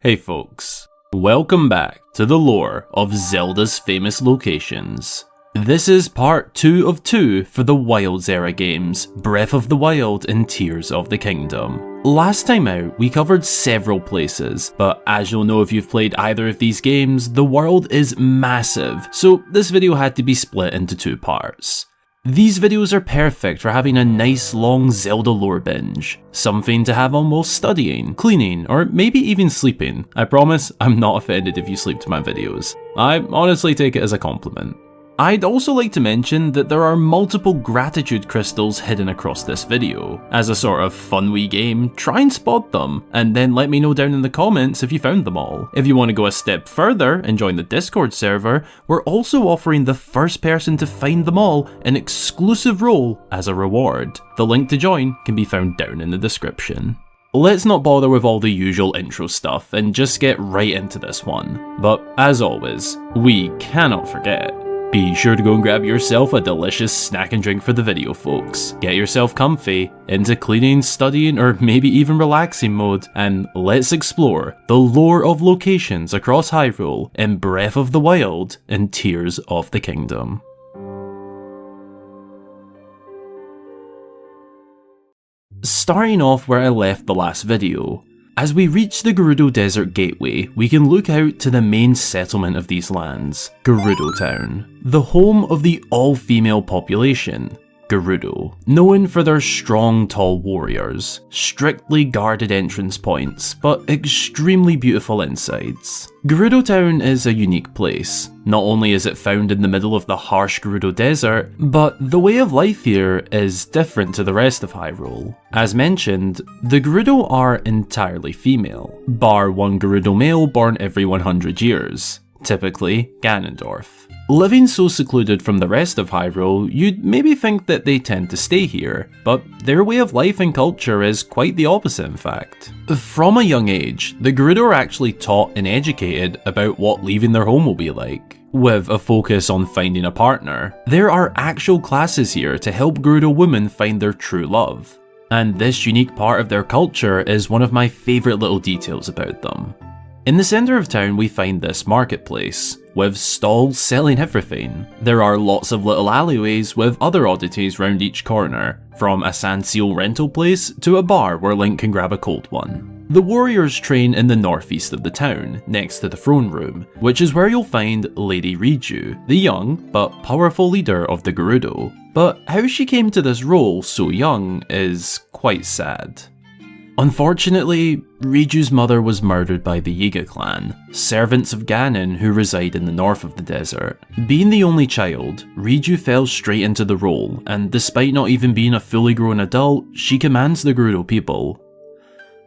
Hey folks, welcome back to the lore of Zelda's famous locations. This is part 2 of 2 for the Wilds era games, Breath of the Wild and Tears of the Kingdom. Last time out, we covered several places, but as you'll know if you've played either of these games, the world is massive, so this video had to be split into 2 parts. These videos are perfect for having a nice long Zelda lore binge, something to have while most studying, cleaning, or maybe even sleeping. I promise I'm not offended if you sleep to my videos. I honestly take it as a compliment. I'd also like to mention that there are multiple gratitude crystals hidden across this video. As a sort of fun wee game, try and spot them, and then let me know down in the comments if you found them all. If you want to go a step further and join the Discord server, we're also offering the first person to find them all an exclusive role as a reward. The link to join can be found down in the description. Let's not bother with all the usual intro stuff and just get right into this one. But as always, we cannot forget, be sure to go and grab yourself a delicious snack and drink for the video, folks. Get yourself comfy, into cleaning, studying, or maybe even relaxing mode, and let's explore the lore of locations across Hyrule in Breath of the Wild and Tears of the Kingdom. Starting off where I left the last video. As we reach the Gerudo Desert Gateway, we can look out to the main settlement of these lands, Gerudo Town, the home of the all-female population, Gerudo, known for their strong, tall warriors, strictly guarded entrance points, but extremely beautiful insides. Gerudo Town is a unique place. Not only is it found in the middle of the harsh Gerudo Desert, but the way of life here is different to the rest of Hyrule. As mentioned, the Gerudo are entirely female, bar one Gerudo male born every 100 years, typically Ganondorf. Living so secluded from the rest of Hyrule, you'd maybe think that they tend to stay here, but their way of life and culture is quite the opposite in fact. From a young age, the Gerudo are actually taught and educated about what leaving their home will be like, with a focus on finding a partner. There are actual classes here to help Gerudo women find their true love, and this unique part of their culture is one of my favourite little details about them. In the centre of town we find this marketplace, with stalls selling everything. There are lots of little alleyways with other oddities round each corner, from a Sanseal rental place to a bar where Link can grab a cold one. The warriors train in the northeast of the town, next to the throne room, which is where you'll find Lady Riju, the young but powerful leader of the Gerudo. But how she came to this role so young is quite sad. Unfortunately, Riju's mother was murdered by the Yiga clan, servants of Ganon who reside in the north of the desert. Being the only child, Riju fell straight into the role, and despite not even being a fully grown adult, she commands the Gerudo people.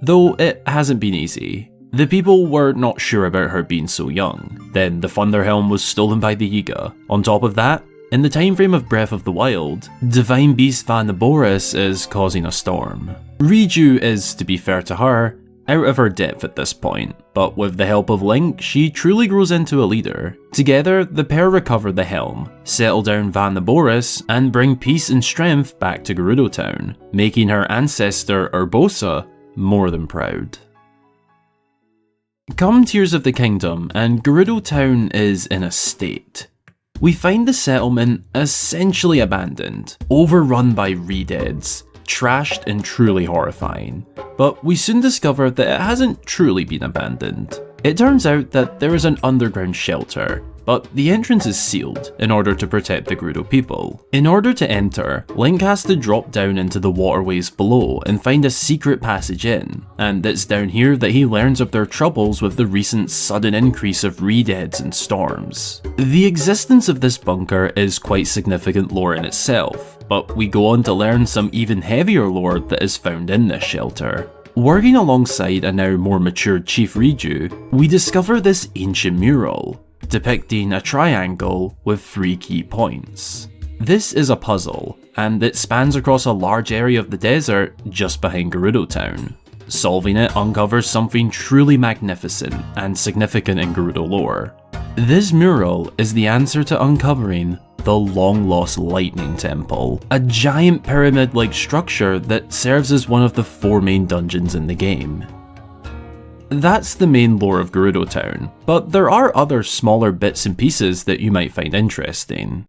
Though it hasn't been easy. The people were not sure about her being so young. Then the Thunder Helm was stolen by the Yiga. On top of that, in the time frame of Breath of the Wild, Divine Beast Vanaboris is causing a storm. Riju is, to be fair to her, out of her depth at this point, but with the help of Link, she truly grows into a leader. Together, the pair recover the helm, settle down Vanaboris, and bring peace and strength back to Gerudo Town, making her ancestor Urbosa more than proud. Come Tears of the Kingdom, and Gerudo Town is in a state. We find the settlement essentially abandoned, overrun by re-deads, trashed and truly horrifying. But we soon discover that it hasn't truly been abandoned. It turns out that there is an underground shelter, but the entrance is sealed in order to protect the Gerudo people. In order to enter, Link has to drop down into the waterways below and find a secret passage in, and it's down here that he learns of their troubles with the recent sudden increase of re-deads and storms. The existence of this bunker is quite significant lore in itself, but we go on to learn some even heavier lore that is found in this shelter. Working alongside a now more matured Chief Riju, we discover this ancient mural, depicting a triangle with 3 key points. This is a puzzle, and it spans across a large area of the desert just behind Gerudo Town. Solving it uncovers something truly magnificent and significant in Gerudo lore. This mural is the answer to uncovering the long-lost Lightning Temple, a giant pyramid-like structure that serves as one of the 4 main dungeons in the game. That's the main lore of Gerudo Town, but there are other smaller bits and pieces that you might find interesting.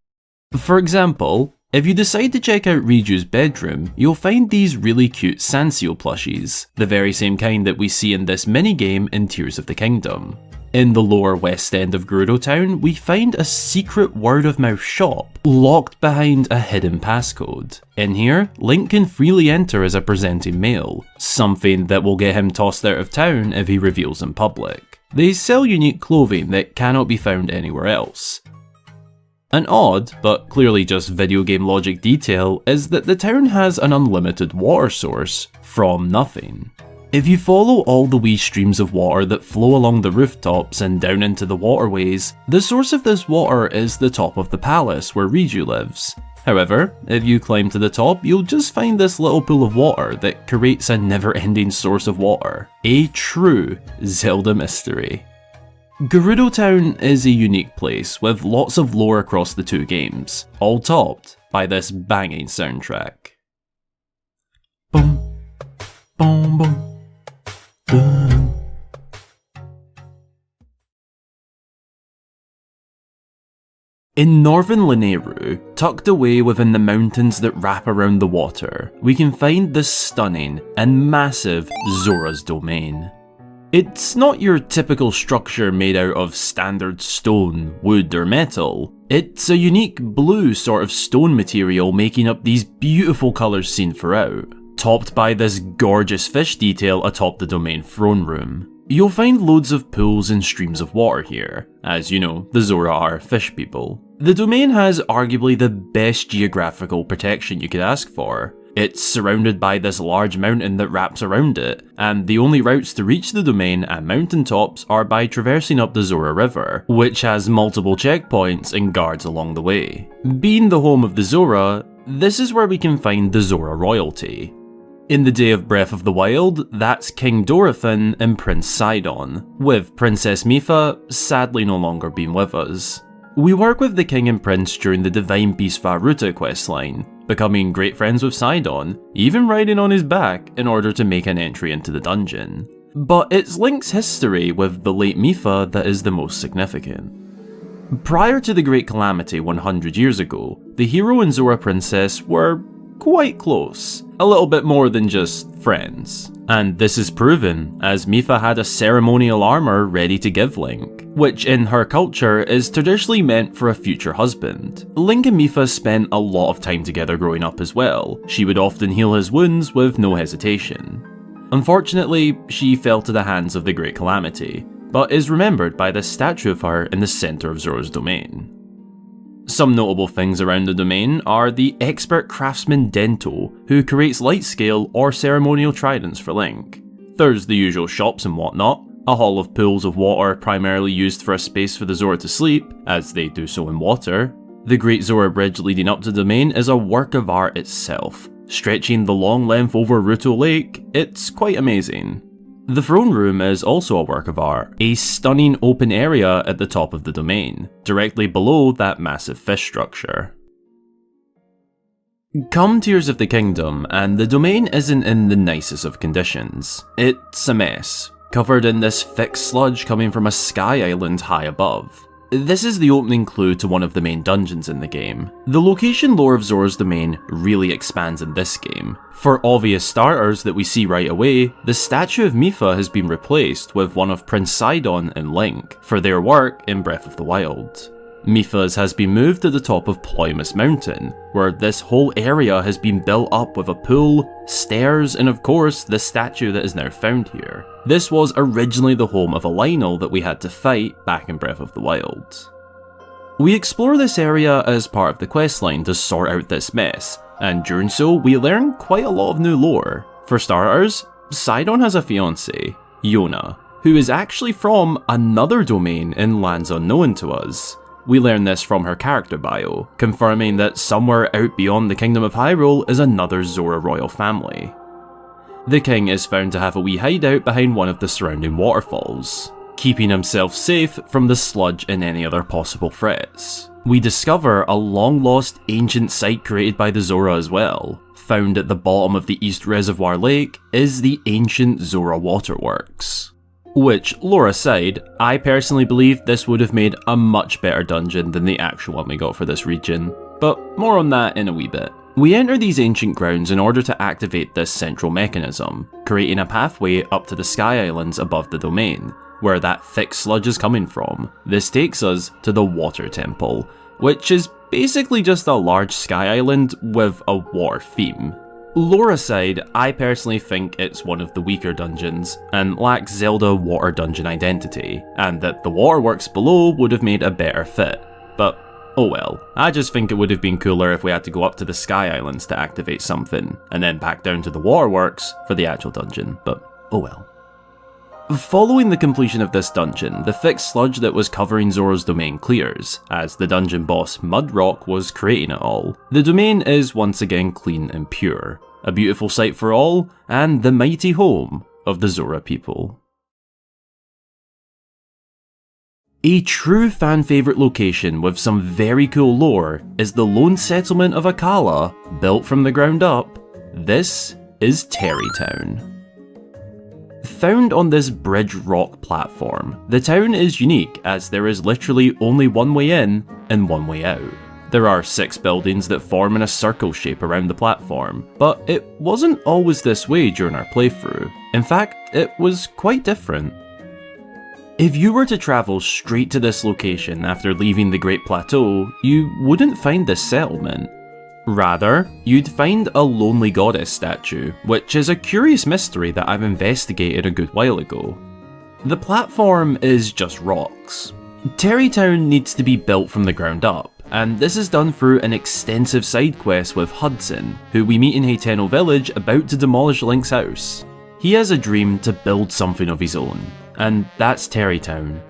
For example, if you decide to check out Riju's bedroom, you'll find these really cute Sanseo plushies, the very same kind that we see in this minigame in Tears of the Kingdom. In the lower west end of Gerudo Town, we find a secret word-of-mouth shop, locked behind a hidden passcode. In here, Link can freely enter as a presenting male, something that will get him tossed out of town if he reveals in public. They sell unique clothing that cannot be found anywhere else. An odd, but clearly just video game logic detail, is that the town has an unlimited water source from nothing. If you follow all the wee streams of water that flow along the rooftops and down into the waterways, the source of this water is the top of the palace where Riju lives. However, if you climb to the top, you'll just find this little pool of water that creates a never-ending source of water. A true Zelda mystery. Gerudo Town is a unique place with lots of lore across the two games, all topped by this banging soundtrack. Boom, boom, boom. Dun. In northern Lanayru, tucked away within the mountains that wrap around the water, we can find the stunning and massive Zora's Domain. It's not your typical structure made out of standard stone, wood or metal. It's a unique blue sort of stone material making up these beautiful colours seen throughout, topped by this gorgeous fish detail atop the domain throne room. You'll find loads of pools and streams of water here, as you know, the Zora are fish people. The domain has arguably the best geographical protection you could ask for. It's surrounded by this large mountain that wraps around it, and the only routes to reach the domain and mountaintops are by traversing up the Zora River, which has multiple checkpoints and guards along the way. Being the home of the Zora, this is where we can find the Zora royalty. In the day of Breath of the Wild, that's King Dorothan and Prince Sidon, with Princess Mipha sadly no longer being with us. We work with the King and Prince during the Divine Beast Varuta questline, becoming great friends with Sidon, even riding on his back in order to make an entry into the dungeon. But it's Link's history with the late Mipha that is the most significant. Prior to the Great Calamity 100 years ago, the hero and Zora Princess were quite close, a little bit more than just friends. And this is proven, as Mipha had a ceremonial armour ready to give Link, which in her culture is traditionally meant for a future husband. Link and Mipha spent a lot of time together growing up as well. She would often heal his wounds with no hesitation. Unfortunately, she fell to the hands of the Great Calamity, but is remembered by this statue of her in the centre of Zora's domain. Some notable things around the domain are the expert craftsman Dento, who creates light scale or ceremonial tridents for Link. There's the usual shops and whatnot, a hall of pools of water primarily used for a space for the Zora to sleep, as they do so in water. The Great Zora Bridge leading up to the domain is a work of art itself. Stretching the long length over Rito Lake, it's quite amazing. The throne room is also a work of art, a stunning open area at the top of the domain, directly below that massive fish structure. Come Tears of the Kingdom, and the domain isn't in the nicest of conditions. It's a mess, covered in this thick sludge coming from a sky island high above. This is the opening clue to one of the main dungeons in the game. The location lore of Zora's domain really expands in this game. For obvious starters that we see right away, the statue of Mipha has been replaced with one of Prince Sidon and Link for their work in Breath of the Wild. Mipha's has been moved to the top of Ploymus Mountain, where this whole area has been built up with a pool, stairs, and of course the statue that is now found here. This was originally the home of a Lionel that we had to fight back in Breath of the Wild. We explore this area as part of the questline to sort out this mess, and during so we learn quite a lot of new lore. For starters, Sidon has a fiancée, Yona, who is actually from another domain in lands unknown to us. We learn this from her character bio, confirming that somewhere out beyond the Kingdom of Hyrule is another Zora royal family. The king is found to have a wee hideout behind one of the surrounding waterfalls, keeping himself safe from the sludge and any other possible threats. We discover a long-lost ancient site created by the Zora as well. Found at the bottom of the East Reservoir Lake is the ancient Zora Waterworks. Which, lore aside, I personally believe this would have made a much better dungeon than the actual one we got for this region, but more on that in a wee bit. We enter these ancient grounds in order to activate this central mechanism, creating a pathway up to the Sky Islands above the domain, where that thick sludge is coming from. This takes us to the Water Temple, which is basically just a large sky island with a water theme. Lore aside, I personally think it's one of the weaker dungeons, and lacks Zelda water dungeon identity, and that the waterworks below would have made a better fit. But oh well, I just think it would have been cooler if we had to go up to the Sky Islands to activate something, and then back down to the waterworks for the actual dungeon, but oh well. Following the completion of this dungeon, the thick sludge that was covering Zora's domain clears, as the dungeon boss Mudrock was creating it all. The domain is once again clean and pure, a beautiful sight for all, and the mighty home of the Zora people. A true fan favourite location with some very cool lore is the lone settlement of Akkala, built from the ground up. This is Tarrey Town. Found on this bridge rock platform, the town is unique as there is literally only one way in and one way out. There are 6 buildings that form in a circle shape around the platform, but it wasn't always this way during our playthrough. In fact, it was quite different. If you were to travel straight to this location after leaving the Great Plateau, you wouldn't find this settlement. Rather, you'd find a lonely goddess statue, which is a curious mystery that I've investigated a good while ago. The platform is just rocks. Tarrey Town needs to be built from the ground up, and this is done through an extensive side quest with Hudson, who we meet in Rito Village about to demolish Link's house. He has a dream to build something of his own, and that's Tarrey Town.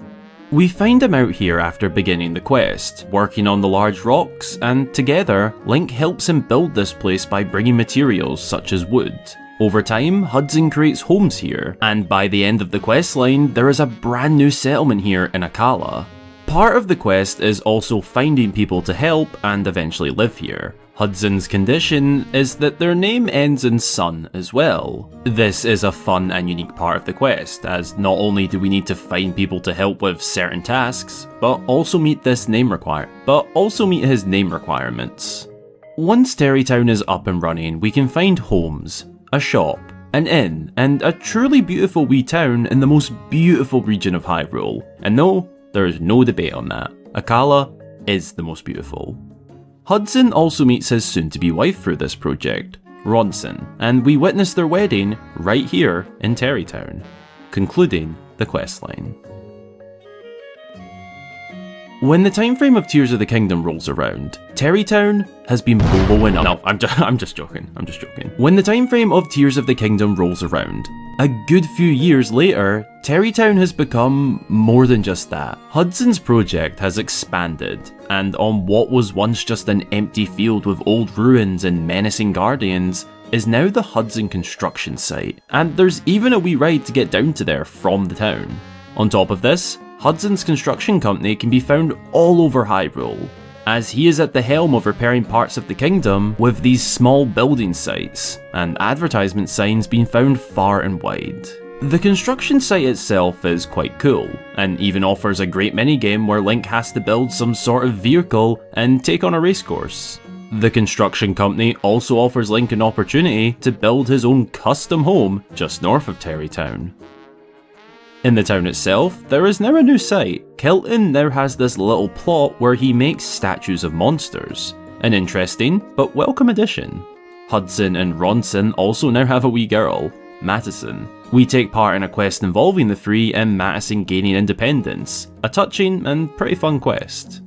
We find him out here after beginning the quest, working on the large rocks, and together, Link helps him build this place by bringing materials such as wood. Over time, Hudson creates homes here, and by the end of the questline, there is a brand new settlement here in Akkala. Part of the quest is also finding people to help and eventually live here. Hudson's condition is that their name ends in son as well. This is a fun and unique part of the quest, as not only do we need to find people to help with certain tasks, but also meet his name requirements. Once Tarrey Town is up and running, we can find homes, a shop, an inn, and a truly beautiful wee town in the most beautiful region of Hyrule. And no, there is no debate on that. Akkala is the most beautiful. Hudson also meets his soon-to-be wife through this project, Ronson, and we witness their wedding right here in Tarrey Town, concluding the questline. When the time frame of Tears of the Kingdom rolls around, Tarrey Town has been blowing up. No, I'm just joking. When the time frame of Tears of the Kingdom rolls around, a good few years later, Tarrey Town has become more than just that. Hudson's project has expanded, and on what was once just an empty field with old ruins and menacing guardians, is now the Hudson construction site, and there's even a wee ride to get down to there from the town. On top of this, Hudson's construction company can be found all over Hyrule, as he is at the helm of repairing parts of the kingdom with these small building sites, and advertisement signs being found far and wide. The construction site itself is quite cool, and even offers a great minigame where Link has to build some sort of vehicle and take on a racecourse. The construction company also offers Link an opportunity to build his own custom home just north of Tarrey Town. In the town itself, there is now a new site. Kilton now has this little plot where he makes statues of monsters. An interesting, but welcome addition. Hudson and Ronson also now have a wee girl, Madison. We take part in a quest involving the three and Madison gaining independence, a touching and pretty fun quest.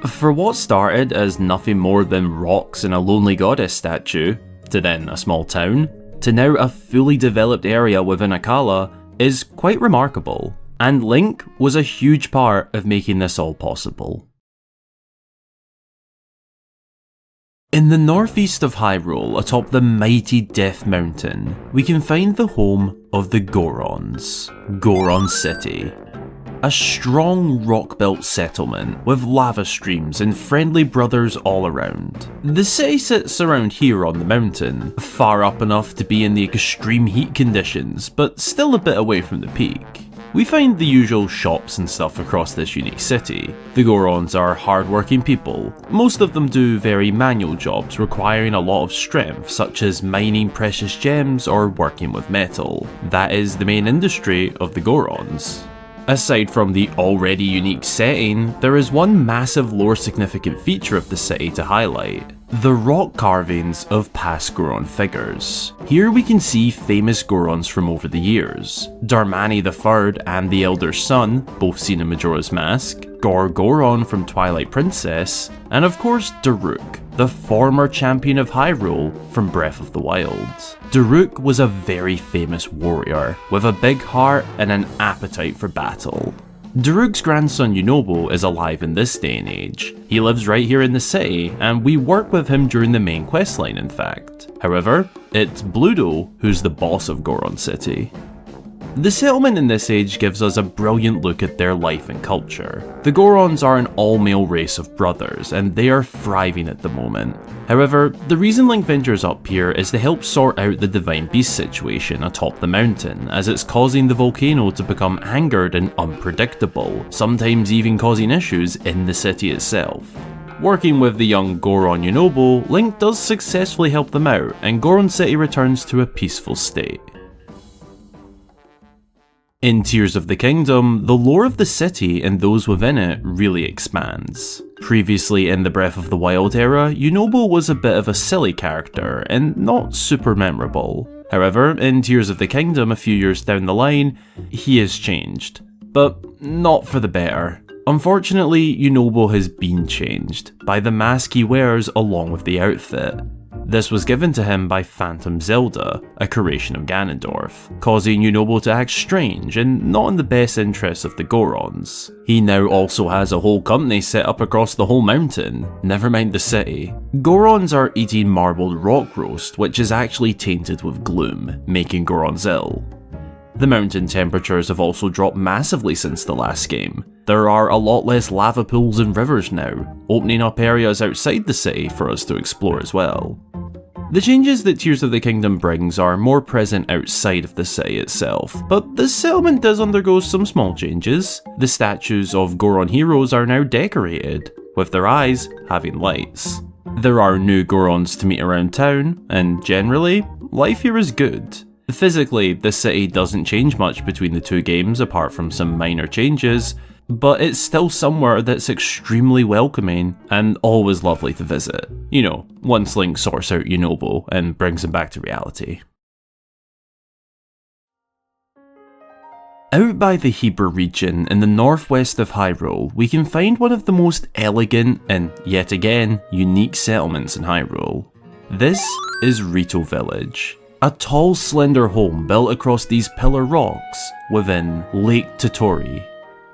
For what started as nothing more than rocks and a lonely goddess statue, to then a small town, to now a fully developed area within Akkala, is quite remarkable, and Link was a huge part of making this all possible. In the northeast of Hyrule, atop the mighty Death Mountain, we can find the home of the Gorons, Goron City. a strong rock-built settlement with lava streams and friendly brothers all around. The city sits around here on the mountain, far up enough to be in the extreme heat conditions, but still a bit away from the peak. We find the usual shops and stuff across this unique city. The Gorons are hard-working people. Most of them do very manual jobs requiring a lot of strength, such as mining precious gems or working with metal. That is the main industry of the Gorons. Aside from the already unique setting, there is one massive lore significant feature of the city to highlight: the rock carvings of past Goron figures. Here we can see famous Gorons from over the years: Darmani III and the Elder Son, both seen in Majora's Mask, Goron from Twilight Princess, and of course Daruk, the former champion of Hyrule from Breath of the Wild. Daruk was a very famous warrior, with a big heart and an appetite for battle. Daruk's grandson Honourable is alive in this day and age. He lives right here in the city, and we work with him during the main questline in fact. However, it's Bluto who's the boss of Goron City. The settlement in this age gives us a brilliant look at their life and culture. The Gorons are an all-male race of brothers, and they are thriving at the moment. However, the reason Link ventures up here is to help sort out the Divine Beast situation atop the mountain, as it's causing the volcano to become angered and unpredictable, sometimes even causing issues in the city itself. Working with the young Goron Honourable, Link does successfully help them out, and Goron City returns to a peaceful state. In Tears of the Kingdom, the lore of the city and those within it really expands. Previously in the Breath of the Wild era, Honourable was a bit of a silly character and not super memorable. However, in Tears of the Kingdom a few years down the line, he has changed. But not for the better. Unfortunately, Honourable has been changed by the mask he wears along with the outfit. This was given to him by Phantom Zelda, a creation of Ganondorf, causing Honourable to act strange and not in the best interests of the Gorons. He now also has a whole company set up across the whole mountain, never mind the city. Gorons are eating marbled rock roast, which is actually tainted with gloom, making Gorons ill. The mountain temperatures have also dropped massively since the last game. There are a lot less lava pools and rivers now, opening up areas outside the city for us to explore as well. The changes that Tears of the Kingdom brings are more present outside of the city itself, but the settlement does undergo some small changes. The statues of Goron heroes are now decorated, with their eyes having lights. There are new Gorons to meet around town, and generally, life here is good. Physically, the city doesn't change much between the two games apart from some minor changes, but it's still somewhere that's extremely welcoming and always lovely to visit. You know, once Link sorts out Honourable and brings him back to reality. Out by the Heber region in the northwest of Hyrule, we can find one of the most elegant and, yet again, unique settlements in Hyrule. This is Rito Village. A tall, slender home built across these pillar rocks within Lake Totori.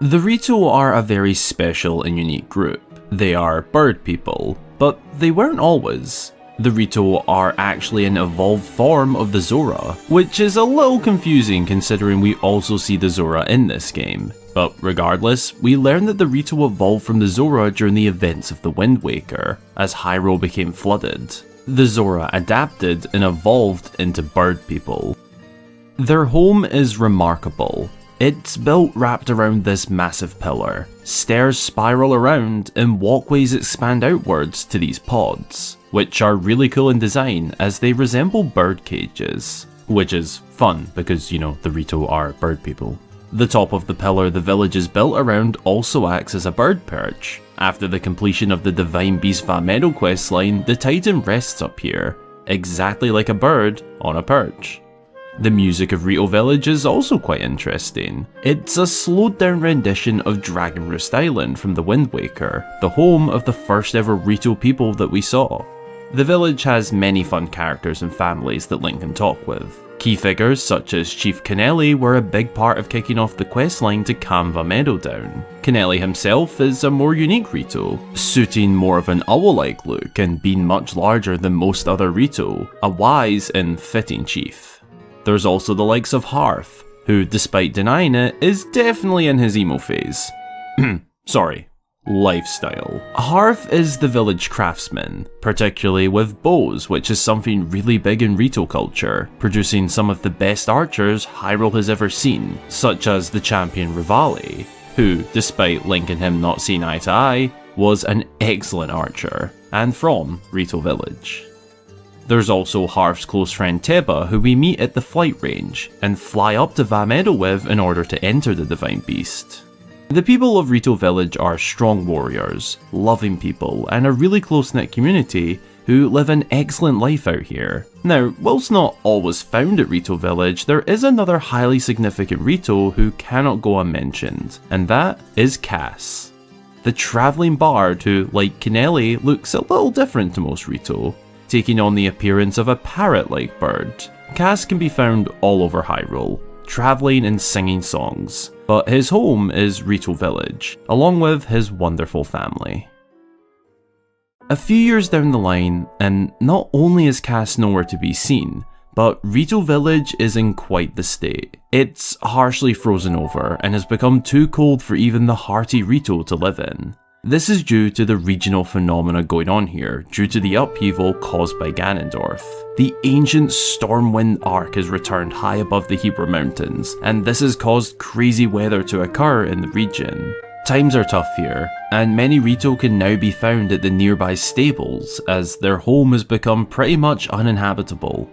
The Rito are a very special and unique group. They are bird people, but they weren't always. The Rito are actually an evolved form of the Zora, which is a little confusing considering we also see the Zora in this game. But regardless, we learn that the Rito evolved from the Zora during the events of the Wind Waker, as Hyrule became flooded. The Zora adapted and evolved into bird people. Their home is remarkable. It's built wrapped around this massive pillar. Stairs spiral around and walkways expand outwards to these pods, which are really cool in design as they resemble bird cages. Which is fun because, you know, the Rito are bird people. The top of the pillar the village is built around also acts as a bird perch. After the completion of the Divine Beast Va Meadow questline, the Titan rests up here, exactly like a bird on a perch. The music of Rito Village is also quite interesting. It's a slowed down rendition of Dragon Roost Island from the Wind Waker, the home of the first ever Rito people that we saw. The village has many fun characters and families that Link can talk with. Key figures such as Chief Kennelly were a big part of kicking off the questline to calm Va Meadow down. Kennelly himself is a more unique Rito, suiting more of an owl-like look and being much larger than most other Rito, a wise and fitting chief. There's also the likes of Hearth, who, despite denying it, is definitely in his emo phase. Sorry. Lifestyle. Harf is the village craftsman, particularly with bows, which is something really big in Rito culture, producing some of the best archers Hyrule has ever seen, such as the champion Rivale, who, despite Link and him not seeing eye to eye, was an excellent archer, and from Rito Village. There's also Harf's close friend Teba, who we meet at the flight range, and fly up to Va Meadow with in order to enter the Divine Beast. The people of Rito Village are strong warriors, loving people, and a really close-knit community who live an excellent life out here. Now, whilst not always found at Rito Village, there is another highly significant Rito who cannot go unmentioned, and that is Cass. The travelling bard who, like Kennelly, looks a little different to most Rito, taking on the appearance of a parrot-like bird. Cass can be found all over Hyrule, travelling and singing songs, but his home is Rito Village, along with his wonderful family. A few years down the line, and not only is Cass nowhere to be seen, but Rito Village is in quite the state. It's harshly frozen over and has become too cold for even the hardy Rito to live in. This is due to the regional phenomena going on here due to the upheaval caused by Ganondorf. The ancient Stormwind Arc has returned high above the Hyrule Mountains, and this has caused crazy weather to occur in the region. Times are tough here, and many Rito can now be found at the nearby stables as their home has become pretty much uninhabitable.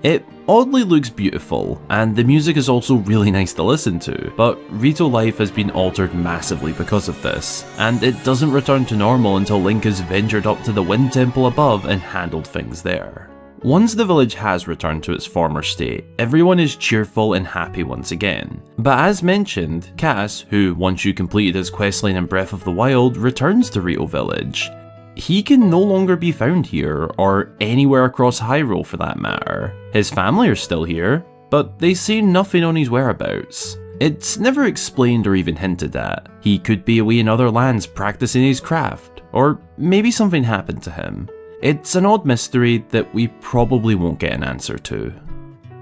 It oddly looks beautiful, and the music is also really nice to listen to, but Rito life has been altered massively because of this, and it doesn't return to normal until Link has ventured up to the Wind Temple above and handled things there. Once the village has returned to its former state, everyone is cheerful and happy once again. But as mentioned, Cass, who once you completed his questline in Breath of the Wild, returns to Rito Village. He can no longer be found here, or anywhere across Hyrule for that matter. His family are still here, but they say nothing on his whereabouts. It's never explained or even hinted at. He could be away in other lands practicing his craft, or maybe something happened to him. It's an odd mystery that we probably won't get an answer to.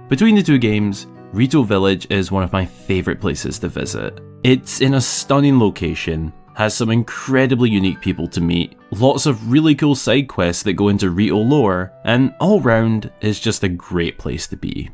Between the two games, Rito Village is one of my favourite places to visit. It's in a stunning location, has some incredibly unique people to meet, lots of really cool side quests that go into Rito lore, and all round is just a great place to be.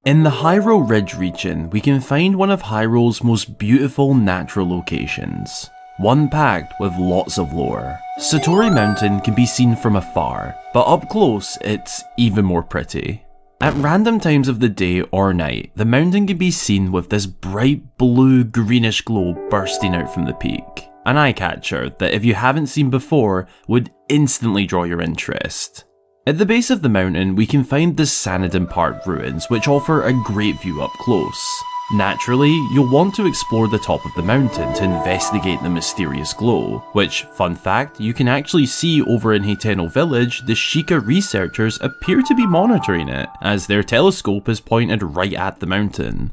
In the Hyrule Ridge region, we can find one of Hyrule's most beautiful natural locations. One packed with lots of lore. Satori Mountain can be seen from afar, but up close it's even more pretty. At random times of the day or night, the mountain can be seen with this bright blue greenish glow bursting out from the peak. An eye-catcher that if you haven't seen before would instantly draw your interest. At the base of the mountain we can find the Sanadin Park ruins, which offer a great view up close. Naturally, you'll want to explore the top of the mountain to investigate the mysterious glow, which, fun fact, you can actually see over in Hateno Village. The Sheikah researchers appear to be monitoring it, as their telescope is pointed right at the mountain.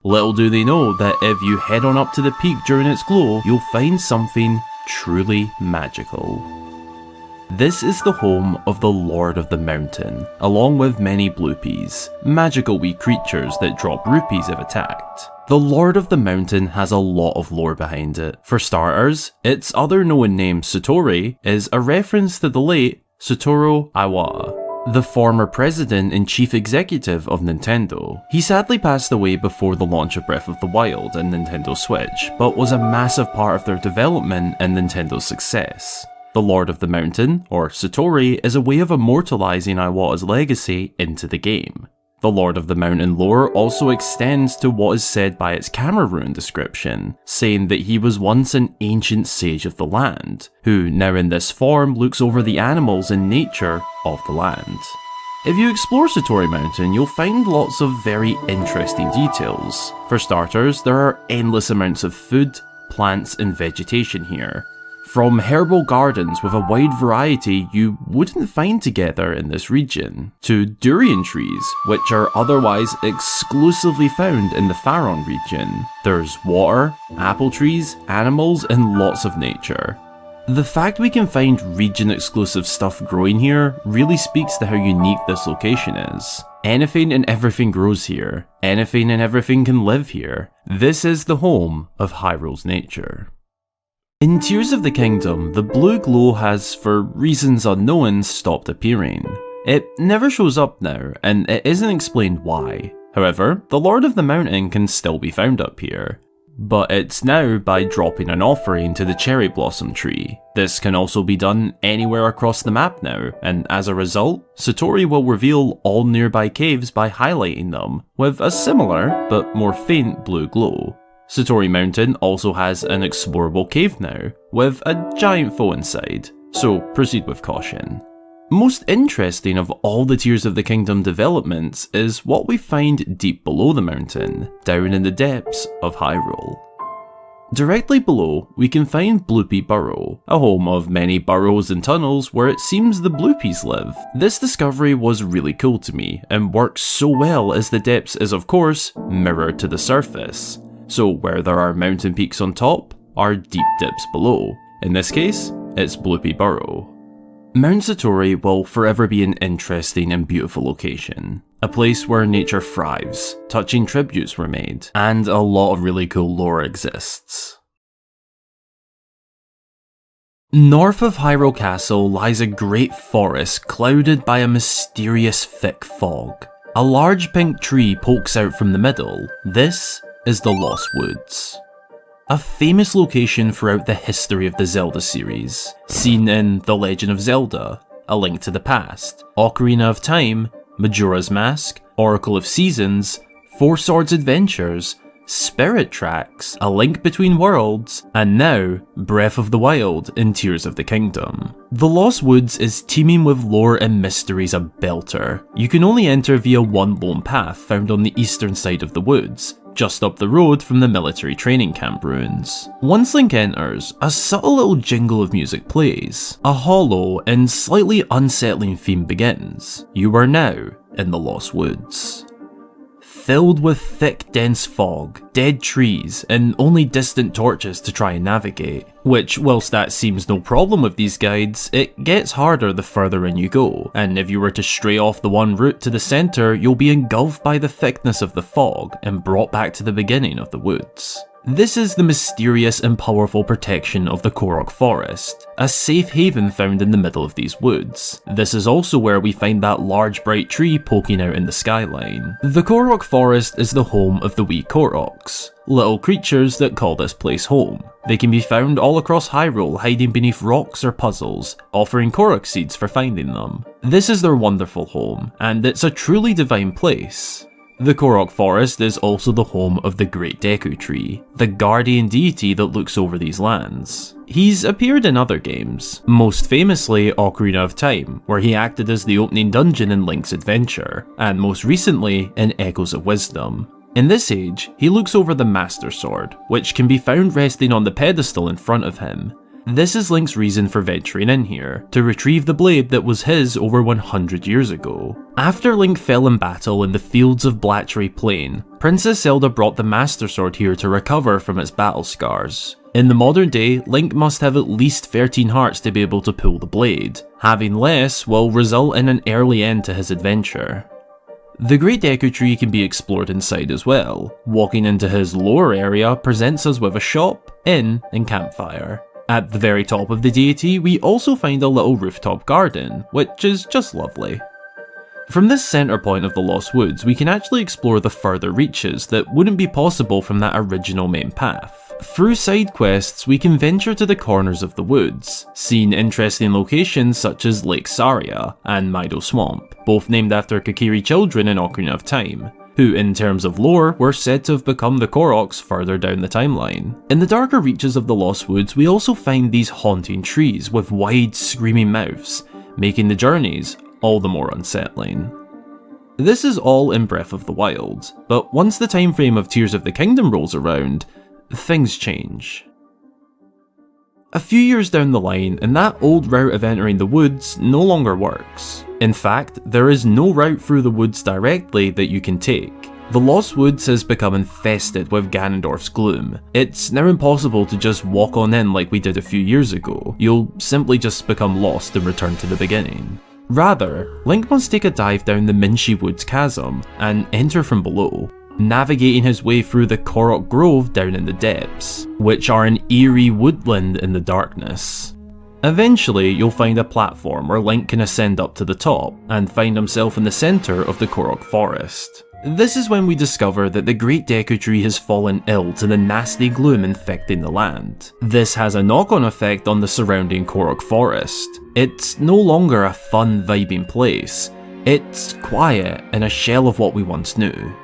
Little do they know that if you head on up to the peak during its glow, you'll find something truly magical. This is the home of the Lord of the Mountain, along with many bluepies, magical wee creatures that drop rupees if attacked. The Lord of the Mountain has a lot of lore behind it. For starters, its other known name, Satori, is a reference to the late Satoru Iwata, the former president and chief executive of Nintendo. He sadly passed away before the launch of Breath of the Wild and Nintendo Switch, but was a massive part of their development and Nintendo's success. The Lord of the Mountain, or Satori, is a way of immortalizing Iwata's legacy into the game. The Lord of the Mountain lore also extends to what is said by its camera rune description, saying that he was once an ancient sage of the land, who now in this form looks over the animals and nature of the land. If you explore Satori Mountain, you'll find lots of very interesting details. For starters, there are endless amounts of food, plants and vegetation here. From herbal gardens with a wide variety you wouldn't find together in this region, to durian trees, which are otherwise exclusively found in the Faron region. There's water, apple trees, animals, and lots of nature. The fact we can find region-exclusive stuff growing here really speaks to how unique this location is. Anything and everything grows here. Anything and everything can live here. This is the home of Hyrule's nature. In Tears of the Kingdom, the blue glow has, for reasons unknown, stopped appearing. It never shows up now, and it isn't explained why. However, the Lord of the Mountain can still be found up here. But it's now by dropping an offering to the cherry blossom tree. This can also be done anywhere across the map now, and as a result, Satori will reveal all nearby caves by highlighting them with a similar, but more faint blue glow. Satori Mountain also has an explorable cave now, with a giant foe inside, so proceed with caution. Most interesting of all the Tears of the Kingdom developments is what we find deep below the mountain, down in the depths of Hyrule. Directly below, we can find Bloopy Burrow, a home of many burrows and tunnels where it seems the Bloopies live. This discovery was really cool to me, and works so well as the depths is of course mirrored to the surface. So where there are mountain peaks on top, are deep dips below. In this case, it's Bloopy Burrow. Mount Satori will forever be an interesting and beautiful location. A place where nature thrives, touching tributes were made, and a lot of really cool lore exists. North of Hyrule Castle lies a great forest clouded by a mysterious thick fog. A large pink tree pokes out from the middle. This is the Lost Woods. A famous location throughout the history of the Zelda series, seen in The Legend of Zelda, A Link to the Past, Ocarina of Time, Majora's Mask, Oracle of Seasons, Four Swords Adventures, Spirit Tracks, A Link Between Worlds, and now Breath of the Wild in Tears of the Kingdom. The Lost Woods is teeming with lore and mysteries a belter. You can only enter via one lone path found on the eastern side of the woods, just up the road from the military training camp ruins. Once Link enters, a subtle little jingle of music plays. A hollow and slightly unsettling theme begins. You are now in the Lost Woods. Filled with thick, dense fog, dead trees, and only distant torches to try and navigate. Which, whilst that seems no problem with these guides, it gets harder the further in you go, and if you were to stray off the one route to the centre, you'll be engulfed by the thickness of the fog and brought back to the beginning of the woods. This is the mysterious and powerful protection of the Korok Forest, a safe haven found in the middle of these woods. This is also where we find that large bright tree poking out in the skyline. The Korok Forest is the home of the wee Koroks, little creatures that call this place home. They can be found all across Hyrule, hiding beneath rocks or puzzles, offering Korok seeds for finding them. This is their wonderful home, and it's a truly divine place. The Korok Forest is also the home of the Great Deku Tree, the guardian deity that looks over these lands. He's appeared in other games, most famously Ocarina of Time, where he acted as the opening dungeon in Link's Adventure, and most recently in Echoes of Wisdom. In this age, he looks over the Master Sword, which can be found resting on the pedestal in front of him. This is Link's reason for venturing in here, to retrieve the blade that was his over 100 years ago. After Link fell in battle in the fields of Blatchery Plain, Princess Zelda brought the Master Sword here to recover from its battle scars. In the modern day, Link must have at least 13 hearts to be able to pull the blade. Having less will result in an early end to his adventure. The Great Deku Tree can be explored inside as well. Walking into his lower area presents us with a shop, inn, and campfire. At the very top of the deity, we also find a little rooftop garden, which is just lovely. From this centre point of the Lost Woods, we can actually explore the further reaches that wouldn't be possible from that original main path. Through side quests, we can venture to the corners of the woods, seeing interesting locations such as Lake Saria and Mido Swamp, both named after Kokiri children in Ocarina of Time, who in terms of lore were said to have become the Koroks further down the timeline. In the darker reaches of the Lost Woods, we also find these haunting trees with wide screaming mouths, making the journeys all the more unsettling. This is all in Breath of the Wild, but once the time frame of Tears of the Kingdom rolls around, things change. A few years down the line, and that old route of entering the woods no longer works. In fact, there is no route through the woods directly that you can take. The Lost Woods has become infested with Ganondorf's gloom. It's now impossible to just walk on in like we did a few years ago. You'll simply just become lost and return to the beginning. Rather, Link must take a dive down the Minshi Woods chasm and enter from below, navigating his way through the Korok Grove down in the depths, which are an eerie woodland in the darkness. Eventually, you'll find a platform where Link can ascend up to the top and find himself in the centre of the Korok Forest. This is when we discover that the Great Deku Tree has fallen ill to the nasty gloom infecting the land. This has a knock-on effect on the surrounding Korok Forest. It's no longer a fun, vibing place. It's quiet and a shell of what we once knew.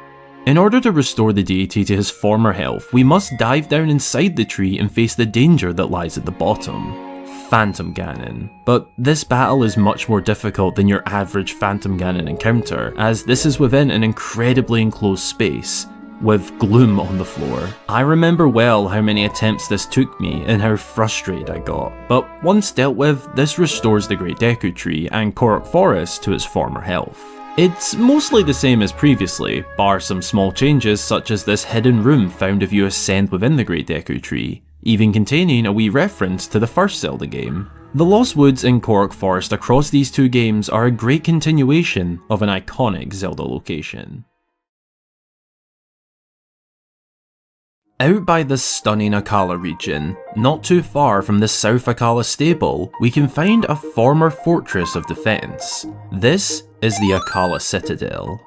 In order to restore the deity to his former health, we must dive down inside the tree and face the danger that lies at the bottom. Phantom Ganon. But this battle is much more difficult than your average Phantom Ganon encounter, as this is within an incredibly enclosed space, with gloom on the floor. I remember well how many attempts this took me and how frustrated I got, but once dealt with, this restores the Great Deku Tree and Korok Forest to its former health. It's mostly the same as previously, bar some small changes such as this hidden room found if you ascend within the Great Deku Tree, even containing a wee reference to the first Zelda game. The Lost Woods and Korok Forest across these two games are a great continuation of an iconic Zelda location. Out by the stunning Akkala region, not too far from the South Akkala stable, we can find a former fortress of defence. This is the Akkala Citadel.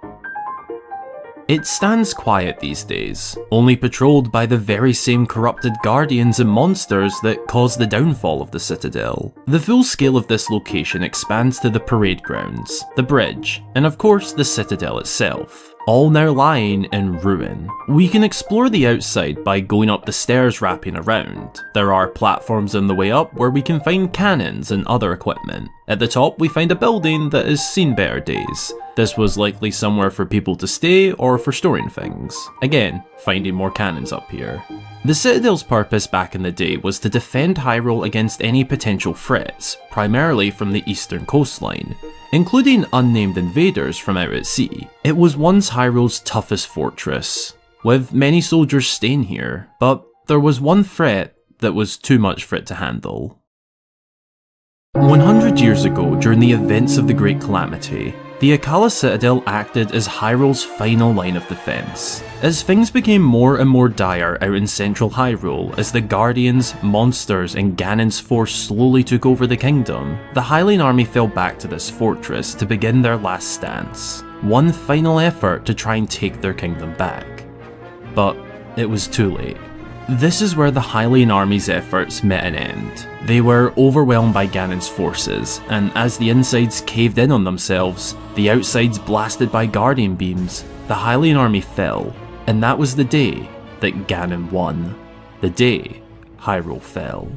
It stands quiet these days, only patrolled by the very same corrupted guardians and monsters that caused the downfall of the Citadel. The full scale of this location expands to the parade grounds, the bridge, and of course the Citadel itself, all now lying in ruin. We can explore the outside by going up the stairs wrapping around. There are platforms on the way up where we can find cannons and other equipment. At the top we find a building that has seen better days. This was likely somewhere for people to stay or for storing things. Again, finding more cannons up here. The Citadel's purpose back in the day was to defend Hyrule against any potential threats, primarily from the eastern coastline, including unnamed invaders from out at sea. It was once Hyrule's toughest fortress, with many soldiers staying here, but there was one threat that was too much for it to handle. 100 years ago, during the events of the Great Calamity, the Akkala Citadel acted as Hyrule's final line of defence. As things became more and more dire out in central Hyrule, as the Guardians, monsters and Ganon's force slowly took over the kingdom, the Hylian army fell back to this fortress to begin their last stance. One final effort to try and take their kingdom back. But it was too late. This is where the Hylian army's efforts met an end. They were overwhelmed by Ganon's forces, and as the insides caved in on themselves, the outsides blasted by guardian beams, the Hylian army fell, and that was the day that Ganon won. The day Hyrule fell.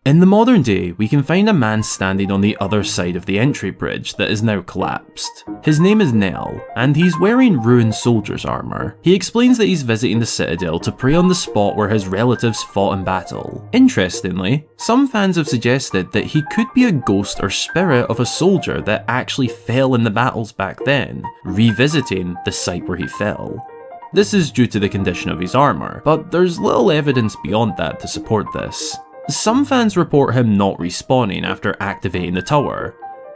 In the modern day, we can find a man standing on the other side of the entry bridge that is now collapsed. His name is Nell, and he's wearing ruined soldier's armour. He explains that he's visiting the Citadel to pray on the spot where his relatives fought in battle. Interestingly, some fans have suggested that he could be a ghost or spirit of a soldier that actually fell in the battles back then, revisiting the site where he fell. This is due to the condition of his armour, but there's little evidence beyond that to support this. Some fans report him not respawning after activating the tower,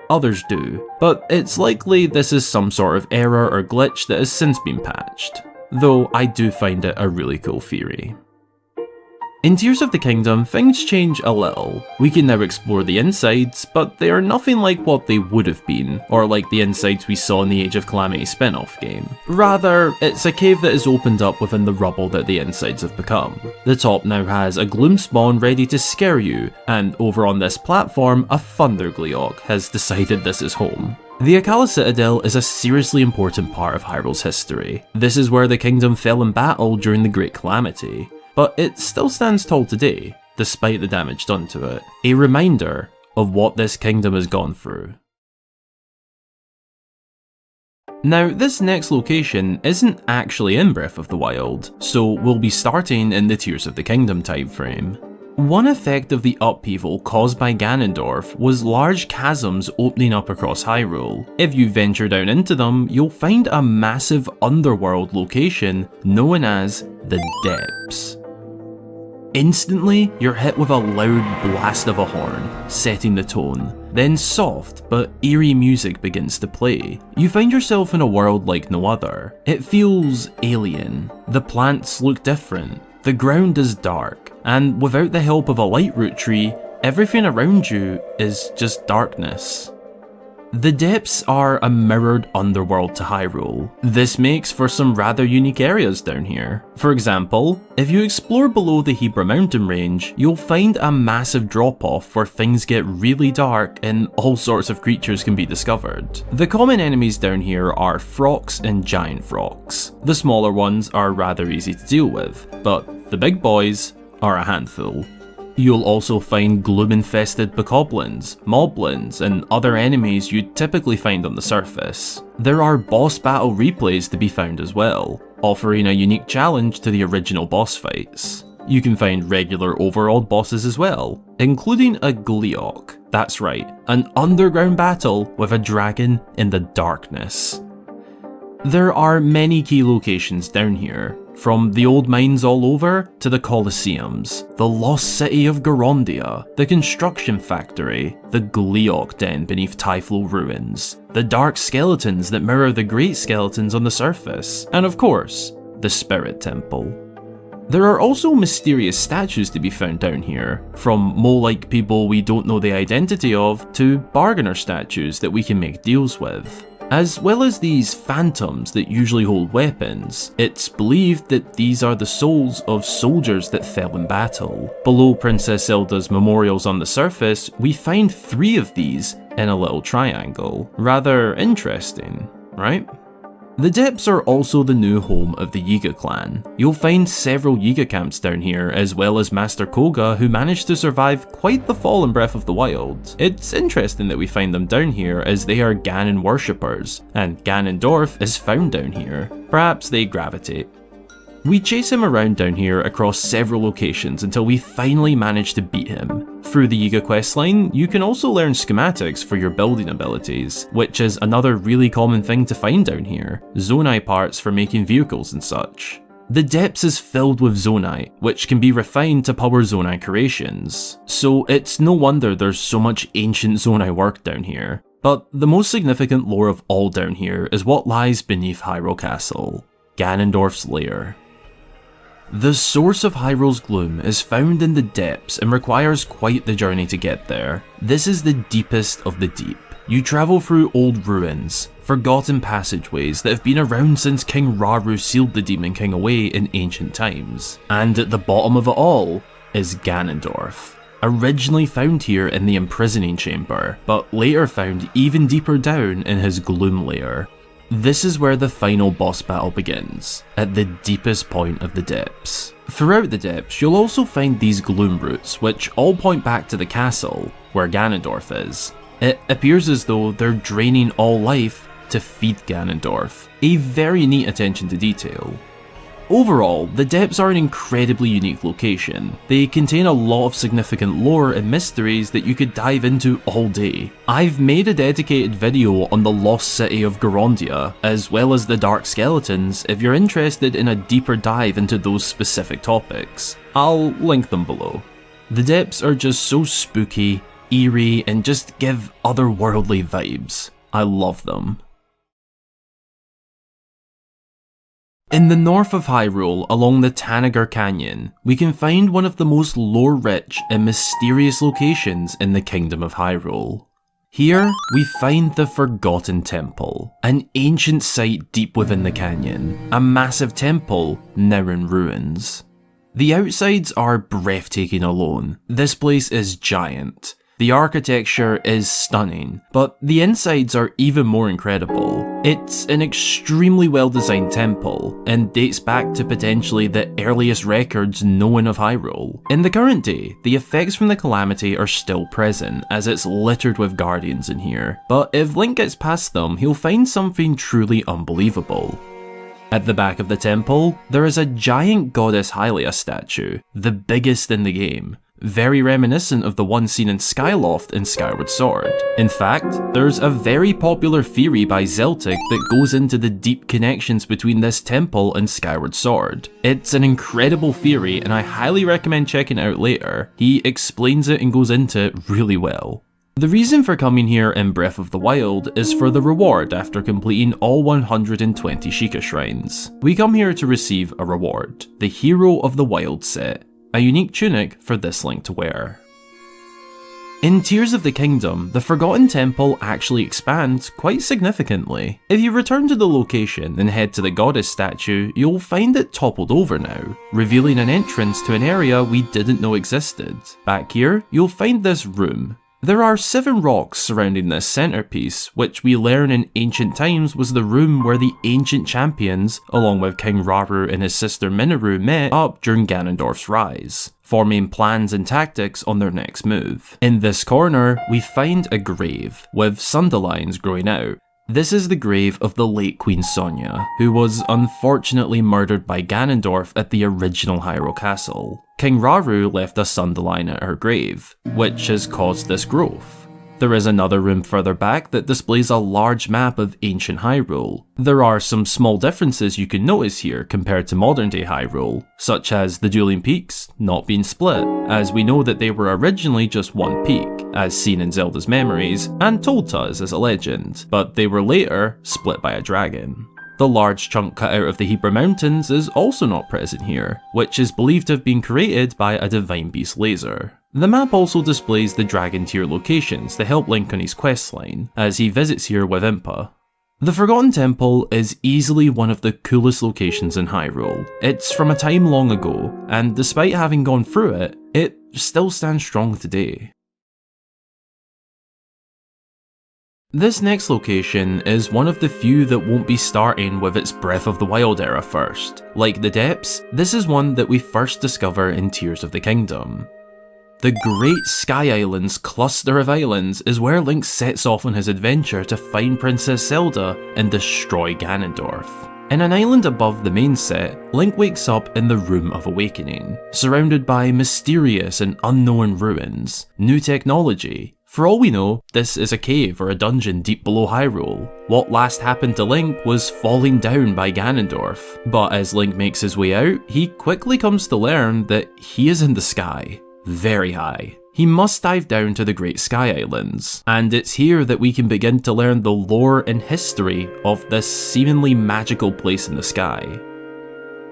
others do, but it's likely this is some sort of error or glitch that has since been patched, though I do find it a really cool theory. In Tears of the Kingdom, things change a little. We can now explore the insides, but they are nothing like what they would have been, or like the insides we saw in the Age of Calamity spin-off game. Rather, it's a cave that is opened up within the rubble that the insides have become. The top now has a gloom spawn ready to scare you, and over on this platform, a Thundergleeok has decided this is home. The Akkala Citadel is a seriously important part of Hyrule's history. This is where the kingdom fell in battle during the Great Calamity. But it still stands tall today, despite the damage done to it. A reminder of what this kingdom has gone through. Now, this next location isn't actually in Breath of the Wild, so we'll be starting in the Tears of the Kingdom timeframe. One effect of the upheaval caused by Ganondorf was large chasms opening up across Hyrule. If you venture down into them, you'll find a massive underworld location known as the Depths. Instantly, you're hit with a loud blast of a horn, setting the tone. Then soft but eerie music begins to play. You find yourself in a world like no other. It feels alien. The plants look different. The ground is dark, and without the help of a light root tree, everything around you is just darkness. The depths are a mirrored underworld to Hyrule. This makes for some rather unique areas down here. For example, if you explore below the Hebra mountain range, you'll find a massive drop-off where things get really dark and all sorts of creatures can be discovered. The common enemies down here are frogs and giant frogs. The smaller ones are rather easy to deal with, but the big boys are a handful. You'll also find gloom-infested bokoblins, moblins, and other enemies you'd typically find on the surface. There are boss battle replays to be found as well, offering a unique challenge to the original boss fights. You can find regular overworld bosses as well, including a Gleeok. That's right, an underground battle with a dragon in the darkness. There are many key locations down here, from the old mines all over to the Colosseums, the lost city of Gorondia, the construction factory, the Gleeok den beneath Typhlo ruins, the dark skeletons that mirror the great skeletons on the surface, and of course, the Spirit Temple. There are also mysterious statues to be found down here, from mole-like people we don't know the identity of to bargainer statues that we can make deals with. As well as these phantoms that usually hold weapons, it's believed that these are the souls of soldiers that fell in battle. Below Princess Zelda's memorials on the surface, we find 3 of these in a little triangle. Rather interesting, right? The depths are also the new home of the Yiga clan. You'll find several Yiga camps down here, as well as Master Koga, who managed to survive quite the fall in Breath of the Wild. It's interesting that we find them down here, as they are Ganon worshippers, and Ganondorf is found down here. Perhaps they gravitate. We chase him around down here across several locations until we finally manage to beat him. Through the Yiga questline, you can also learn schematics for your building abilities, which is another really common thing to find down here, zonai parts for making vehicles and such. The depths is filled with zonai, which can be refined to power zonai creations, so it's no wonder there's so much ancient zonai work down here. But the most significant lore of all down here is what lies beneath Hyrule Castle, Ganondorf's lair. The source of Hyrule's gloom is found in the depths and requires quite the journey to get there. This is the deepest of the deep. You travel through old ruins, forgotten passageways that have been around since King Rauru sealed the Demon King away in ancient times. And at the bottom of it all is Ganondorf. Originally found here in the imprisoning chamber, but later found even deeper down in his gloom lair. This is where the final boss battle begins, at the deepest point of the depths. Throughout the depths, you'll also find these gloom roots, which all point back to the castle, where Ganondorf is. It appears as though they're draining all life to feed Ganondorf, a very neat attention to detail. Overall, the depths are an incredibly unique location. They contain a lot of significant lore and mysteries that you could dive into all day. I've made a dedicated video on the lost city of Gorondia, as well as the dark skeletons if you're interested in a deeper dive into those specific topics. I'll link them below. The depths are just so spooky, eerie, and just give otherworldly vibes. I love them. In the north of Hyrule, along the Tanagar Canyon, we can find one of the most lore-rich and mysterious locations in the Kingdom of Hyrule. Here, we find the Forgotten Temple, an ancient site deep within the canyon, a massive temple now in ruins. The outsides are breathtaking alone. This place is giant. The architecture is stunning, but the insides are even more incredible. It's an extremely well-designed temple, and dates back to potentially the earliest records known of Hyrule. In the current day, the effects from the calamity are still present, as it's littered with guardians in here, but if Link gets past them, he'll find something truly unbelievable. At the back of the temple, there is a giant goddess Hylia statue, the biggest in the game. Very reminiscent of the one seen in Skyloft in Skyward Sword. In fact, there's a very popular theory by Zeltic that goes into the deep connections between this temple and Skyward Sword. It's an incredible theory and I highly recommend checking it out later. He explains it and goes into it really well. The reason for coming here in Breath of the Wild is for the reward after completing all 120 Sheikah shrines. We come here to receive a reward, the Hero of the Wild set, a unique tunic for this Link to wear. In Tears of the Kingdom, the Forgotten Temple actually expands quite significantly. If you return to the location and head to the goddess statue, you'll find it toppled over now, revealing an entrance to an area we didn't know existed. Back here, you'll find this room. There are 7 rocks surrounding this centerpiece, which we learn in ancient times was the room where the ancient champions, along with King Rauru and his sister Minoru, met up during Ganondorf's rise, forming plans and tactics on their next move. In this corner, we find a grave, with sundelions growing out. This is the grave of the late Queen Sonia, who was unfortunately murdered by Ganondorf at the original Hyrule Castle. King Rauru left a sundaline at her grave, which has caused this growth. There is another room further back that displays a large map of ancient Hyrule. There are some small differences you can notice here compared to modern day Hyrule, such as the dueling peaks not being split, as we know that they were originally just one peak, as seen in Zelda's memories, and told to us as a legend, but they were later split by a dragon. The large chunk cut out of the Hebra Mountains is also not present here, which is believed to have been created by a Divine Beast laser. The map also displays the Dragon Tier locations to help Link on his questline, as he visits here with Impa. The Forgotten Temple is easily one of the coolest locations in Hyrule. It's from a time long ago, and despite having gone through it, it still stands strong today. This next location is one of the few that won't be starting with its Breath of the Wild era first. Like the Depths, this is one that we first discover in Tears of the Kingdom. The Great Sky Islands cluster of islands is where Link sets off on his adventure to find Princess Zelda and destroy Ganondorf. In an island above the main set, Link wakes up in the Room of Awakening, surrounded by mysterious and unknown ruins, new technology. For all we know, this is a cave or a dungeon deep below Hyrule. What last happened to Link was falling down by Ganondorf, but as Link makes his way out, he quickly comes to learn that he is in the sky, very high. He must dive down to the Great Sky Islands, and it's here that we can begin to learn the lore and history of this seemingly magical place in the sky.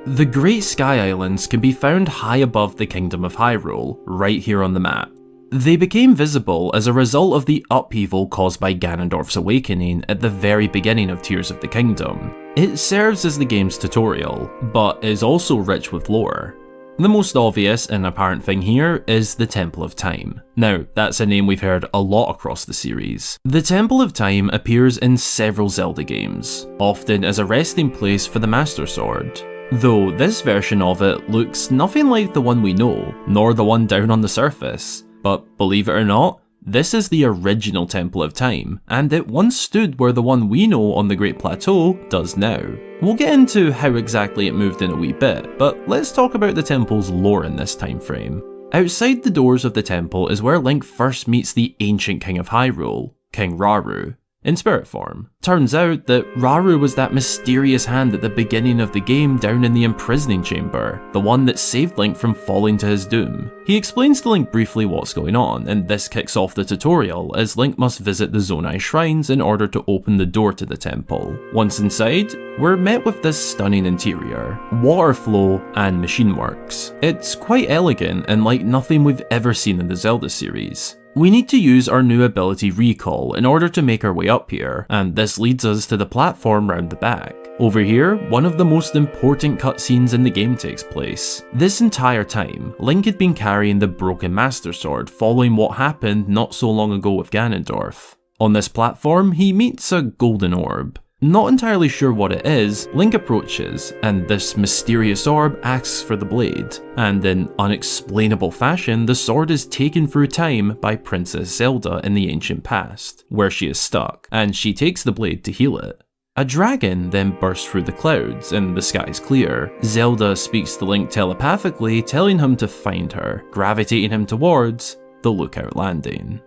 The Great Sky Islands can be found high above the Kingdom of Hyrule, right here on the map. They became visible as a result of the upheaval caused by Ganondorf's awakening at the very beginning of Tears of the Kingdom. It serves as the game's tutorial, but is also rich with lore. The most obvious and apparent thing here is the Temple of Time. Now, that's a name we've heard a lot across the series. The Temple of Time appears in several Zelda games, often as a resting place for the Master Sword. Though this version of it looks nothing like the one we know, nor the one down on the surface. But believe it or not, this is the original Temple of Time, and it once stood where the one we know on the Great Plateau does now. We'll get into how exactly it moved in a wee bit, but let's talk about the temple's lore in this time frame. Outside the doors of the temple is where Link first meets the ancient king of Hyrule, King Rauru, in spirit form. Turns out that Rauru was that mysterious hand at the beginning of the game down in the imprisoning chamber, the one that saved Link from falling to his doom. He explains to Link briefly what's going on, and this kicks off the tutorial as Link must visit the Zonai shrines in order to open the door to the temple. Once inside, we're met with this stunning interior, water flow and machine works. It's quite elegant and like nothing we've ever seen in the Zelda series. We need to use our new ability Recall in order to make our way up here, and this leads us to the platform round the back. Over here, one of the most important cutscenes in the game takes place. This entire time, Link had been carrying the broken Master Sword following what happened not so long ago with Ganondorf. On this platform, he meets a golden orb. Not entirely sure what it is, Link approaches, and this mysterious orb asks for the blade, and in unexplainable fashion, the sword is taken through time by Princess Zelda in the ancient past, where she is stuck, and she takes the blade to heal it. A dragon then bursts through the clouds, and the sky's clear. Zelda speaks to Link telepathically, telling him to find her, gravitating him towards the Lookout Landing.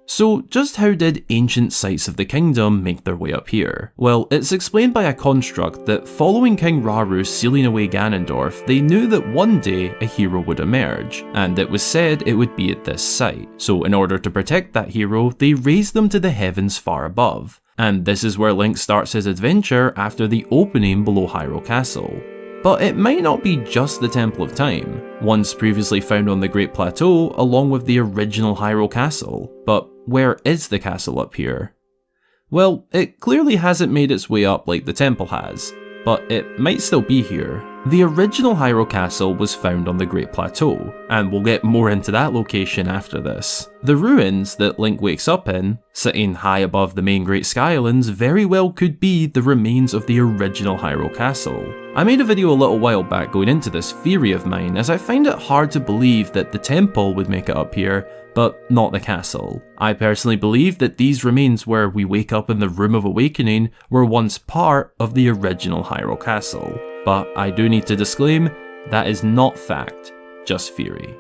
So just how did ancient sites of the kingdom make their way up here? Well, it's explained by a construct that following King Rauru sealing away Ganondorf, they knew that one day a hero would emerge, and it was said it would be at this site. So in order to protect that hero, they raised them to the heavens far above. And this is where Link starts his adventure after the opening below Hyrule Castle. But it might not be just the Temple of Time, once previously found on the Great Plateau along with the original Hyrule Castle. But where is the castle up here? Well, it clearly hasn't made its way up like the temple has, but it might still be here. The original Hyrule Castle was found on the Great Plateau, and we'll get more into that location after this. The ruins that Link wakes up in, sitting high above the main Great Sky Islands, very well could be the remains of the original Hyrule Castle. I made a video a little while back going into this theory of mine, as I find it hard to believe that the temple would make it up here, but not the castle. I personally believe that these remains where we wake up in the Room of Awakening were once part of the original Hyrule Castle. But I do need to disclaim, that is not fact, just theory.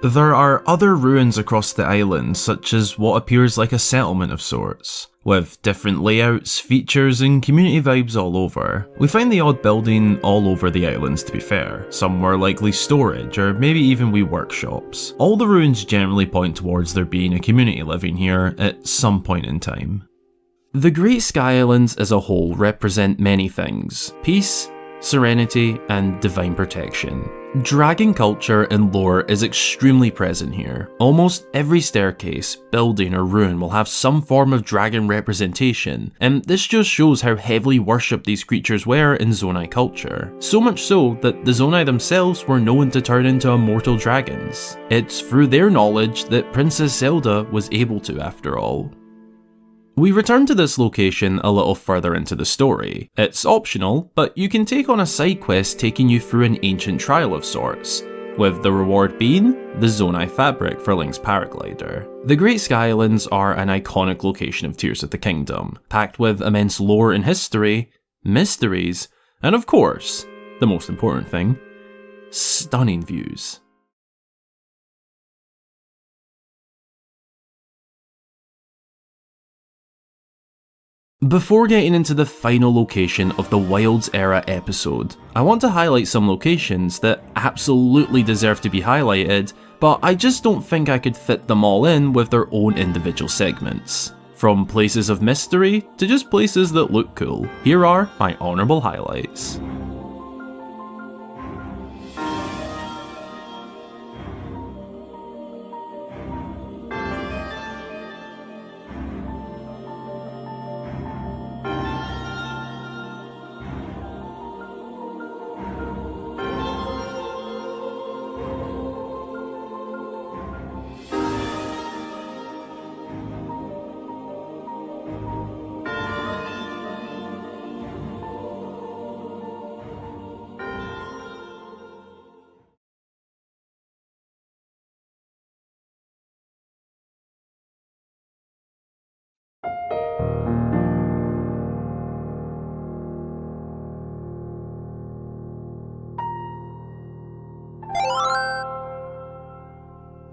There are other ruins across the island, such as what appears like a settlement of sorts, with different layouts, features and community vibes all over. We find the odd building all over the islands, to be fair. Some were likely storage, or maybe even wee workshops. All the ruins generally point towards there being a community living here at some point in time. The Great Sky Islands as a whole represent many things: peace, serenity, and divine protection. Dragon culture and lore is extremely present here. Almost every staircase, building, or ruin will have some form of dragon representation, and this just shows how heavily worshipped these creatures were in Zonai culture. So much so that the Zonai themselves were known to turn into immortal dragons. It's through their knowledge that Princess Zelda was able to, after all. We return to this location a little further into the story. It's optional, but you can take on a side quest taking you through an ancient trial of sorts, with the reward being the Zonai fabric for Link's paraglider. The Great Sky Islands are an iconic location of Tears of the Kingdom, packed with immense lore and history, mysteries, and of course, the most important thing, stunning views. Before getting into the final location of the Wilds Era episode, I want to highlight some locations that absolutely deserve to be highlighted, but I just don't think I could fit them all in with their own individual segments. From places of mystery to just places that look cool, here are my honourable highlights.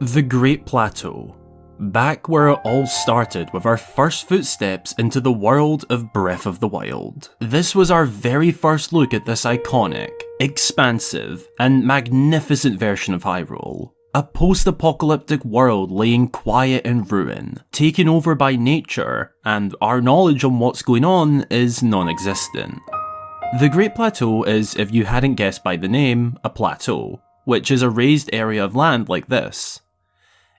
The Great Plateau. Back where it all started with our first footsteps into the world of Breath of the Wild. This was our very first look at this iconic, expansive, and magnificent version of Hyrule. A post-apocalyptic world laying quiet in ruin, taken over by nature, and our knowledge on what's going on is non-existent. The Great Plateau is, if you hadn't guessed by the name, a plateau, which is a raised area of land like this.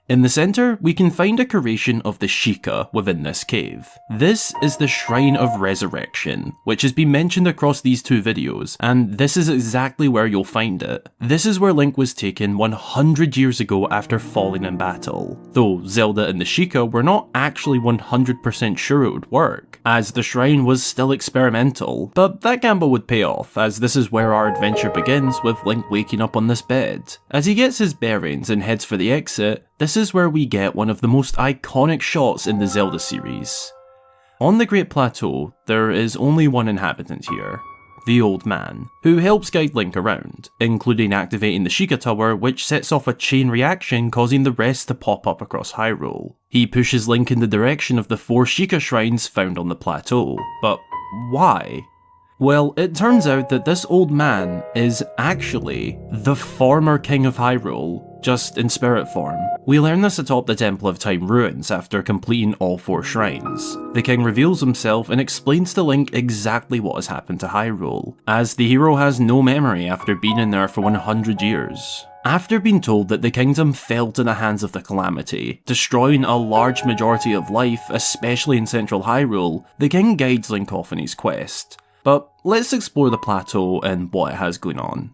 In the centre, we can find a creation of the Sheikah within this cave. This is the Shrine of Resurrection, which has been mentioned across these two videos, and this is exactly where you'll find it. This is where Link was taken 100 years ago after falling in battle, though Zelda and the Sheikah were not actually 100% sure it would work, as the shrine was still experimental, but that gamble would pay off, as this is where our adventure begins with Link waking up on this bed. As he gets his bearings and heads for the exit, this is where we get one of the most iconic shots in the Zelda series. On the Great Plateau, there is only one inhabitant here, the Old Man, who helps guide Link around, including activating the Sheikah Tower, which sets off a chain reaction causing the rest to pop up across Hyrule. He pushes Link in the direction of the 4 Sheikah shrines found on the plateau, but why? Well, it turns out that this old man is actually the former King of Hyrule, just in spirit form. We learn this atop the Temple of Time ruins after completing all 4 shrines. The king reveals himself and explains to Link exactly what has happened to Hyrule, as the hero has no memory after being in there for 100 years. After being told that the kingdom fell to the hands of the Calamity, destroying a large majority of life, especially in central Hyrule, the king guides Link off on his quest. But let's explore the plateau and what it has going on.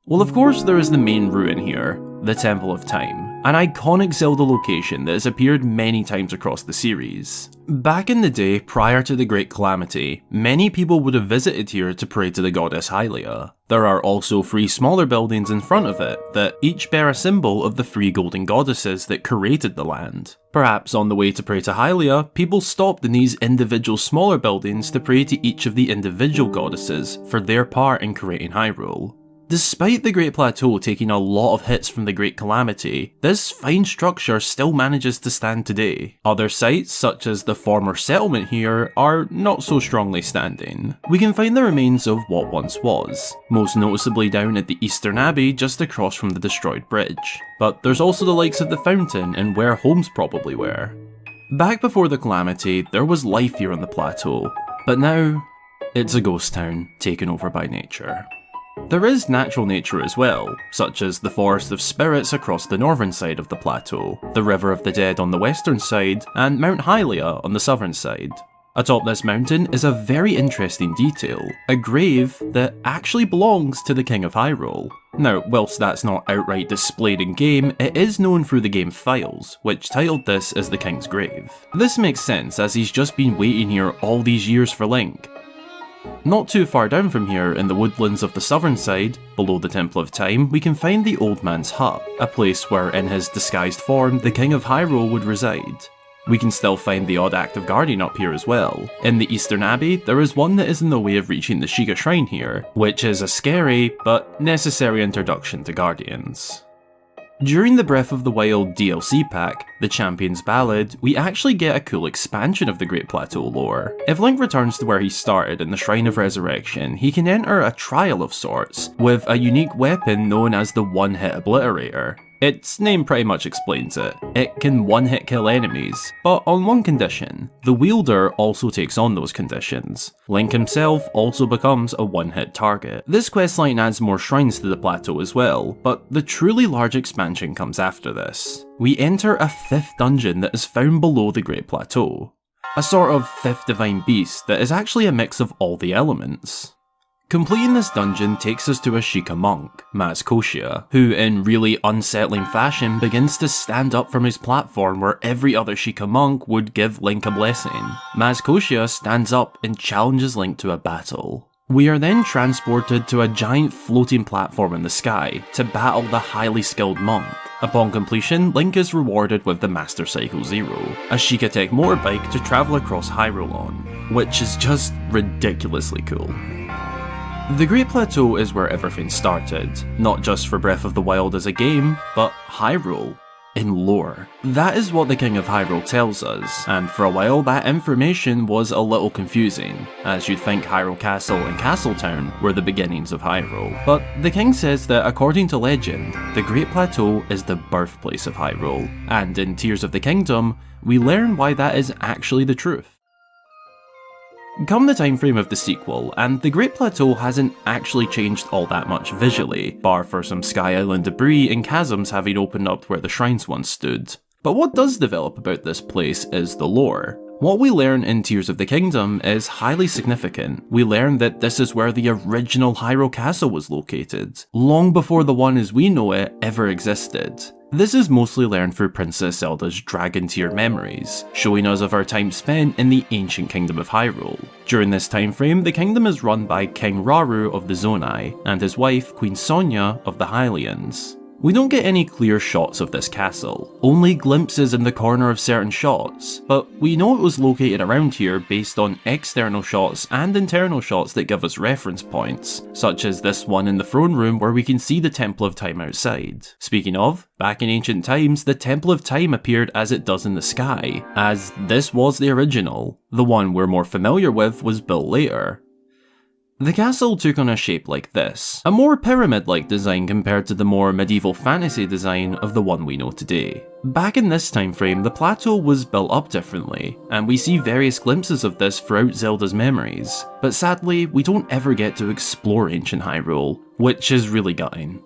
Well, of course there is the main ruin here, the Temple of Time, an iconic Zelda location that has appeared many times across the series. Back in the day, prior to the Great Calamity, many people would have visited here to pray to the goddess Hylia. There are also 3 smaller buildings in front of it that each bear a symbol of the 3 golden goddesses that created the land. Perhaps on the way to pray to Hylia, people stopped in these individual smaller buildings to pray to each of the individual goddesses for their part in creating Hyrule. Despite the Great Plateau taking a lot of hits from the Great Calamity, this fine structure still manages to stand today. Other sites, such as the former settlement here, are not so strongly standing. We can find the remains of what once was, most noticeably down at the Eastern Abbey just across from the destroyed bridge. But there's also the likes of the fountain and where homes probably were. Back before the Calamity, there was life here on the plateau, but now, it's a ghost town taken over by nature. There is natural nature as well, such as the Forest of Spirits across the northern side of the plateau, the River of the Dead on the western side, and Mount Hylia on the southern side. Atop this mountain is a very interesting detail, a grave that actually belongs to the King of Hyrule. Now, whilst that's not outright displayed in game, it is known through the game files, which titled this as the King's Grave. This makes sense as he's just been waiting here all these years for Link. Not too far down from here, in the woodlands of the southern side, below the Temple of Time, we can find the Old Man's Hut, a place where, in his disguised form, the King of Hyrule would reside. We can still find the odd active guardian up here as well. In the Eastern Abbey, there is one that is in the way of reaching the Sheikah Shrine here, which is a scary, but necessary introduction to guardians. During the Breath of the Wild DLC pack, The Champion's Ballad, we actually get a cool expansion of the Great Plateau lore. If Link returns to where he started in the Shrine of Resurrection, he can enter a trial of sorts, with a unique weapon known as the One-Hit Obliterator. Its name pretty much explains it. It can one-hit kill enemies, but on one condition. The wielder also takes on those conditions. Link himself also becomes a one-hit target. This questline adds more shrines to the plateau as well, but the truly large expansion comes after this. We enter a 5th dungeon that is found below the Great Plateau. A sort of 5th divine beast that is actually a mix of all the elements. Completing this dungeon takes us to a Sheikah monk, Maz Koshia, who in really unsettling fashion begins to stand up from his platform where every other Sheikah monk would give Link a blessing. Maz Koshia stands up and challenges Link to a battle. We are then transported to a giant floating platform in the sky to battle the highly skilled monk. Upon completion, Link is rewarded with the Master Cycle Zero, a Sheikah Tech motorbike to travel across Hyrule on, which is just ridiculously cool. The Great Plateau is where everything started, not just for Breath of the Wild as a game, but Hyrule, in lore. That is what the King of Hyrule tells us, and for a while that information was a little confusing, as you'd think Hyrule Castle and Castle Town were the beginnings of Hyrule. But the king says that according to legend, the Great Plateau is the birthplace of Hyrule, and in Tears of the Kingdom, we learn why that is actually the truth. Come the time frame of the sequel, and the Great Plateau hasn't actually changed all that much visually, bar for some Sky Island debris and chasms having opened up where the shrines once stood. But what does develop about this place is the lore. What we learn in Tears of the Kingdom is highly significant. We learn that this is where the original Hyrule Castle was located, long before the one as we know it ever existed. This is mostly learned through Princess Zelda's Dragon Tear memories, showing us of our time spent in the ancient kingdom of Hyrule. During this time frame, the kingdom is run by King Rauru of the Zonai, and his wife, Queen Sonia of the Hylians. We don't get any clear shots of this castle, only glimpses in the corner of certain shots, but we know it was located around here based on external shots and internal shots that give us reference points, such as this one in the throne room where we can see the Temple of Time outside. Speaking of, back in ancient times, the Temple of Time appeared as it does in the sky, as this was the original. The one we're more familiar with was built later. The castle took on a shape like this, a more pyramid-like design compared to the more medieval fantasy design of the one we know today. Back in this time frame, the plateau was built up differently, and we see various glimpses of this throughout Zelda's memories, but sadly, we don't ever get to explore ancient Hyrule, which is really gutting.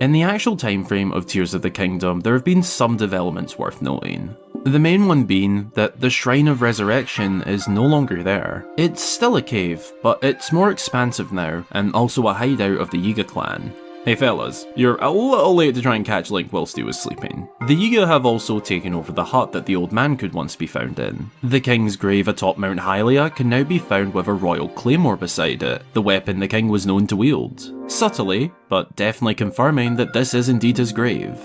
In the actual time frame of Tears of the Kingdom, there have been some developments worth noting. The main one being that the Shrine of Resurrection is no longer there. It's still a cave, but it's more expansive now, and also a hideout of the Yiga clan. Hey fellas, you're a little late to try and catch Link whilst he was sleeping. The Yiga have also taken over the hut that the old man could once be found in. The king's grave atop Mount Hylia can now be found with a royal claymore beside it, the weapon the king was known to wield. Subtly, but definitely confirming that this is indeed his grave.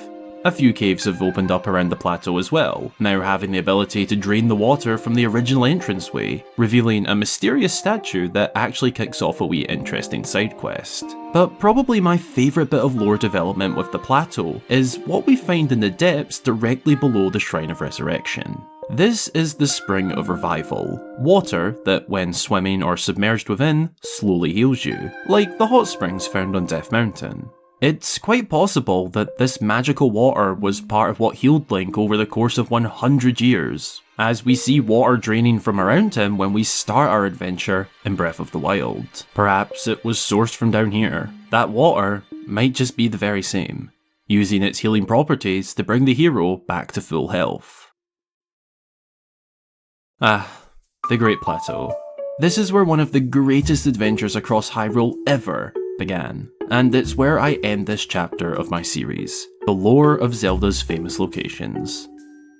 A few caves have opened up around the plateau as well, now having the ability to drain the water from the original entranceway, revealing a mysterious statue that actually kicks off a wee interesting side quest. But probably my favourite bit of lore development with the plateau is what we find in the depths directly below the Shrine of Resurrection. This is the Spring of Revival, water that when swimming or submerged within, slowly heals you, like the hot springs found on Death Mountain. It's quite possible that this magical water was part of what healed Link over the course of 100 years, as we see water draining from around him when we start our adventure in Breath of the Wild. Perhaps it was sourced from down here. That water might just be the very same, using its healing properties to bring the hero back to full health. The Great Plateau. This is where one of the greatest adventures across Hyrule ever began, and it's where I end this chapter of my series, the lore of Zelda's famous locations.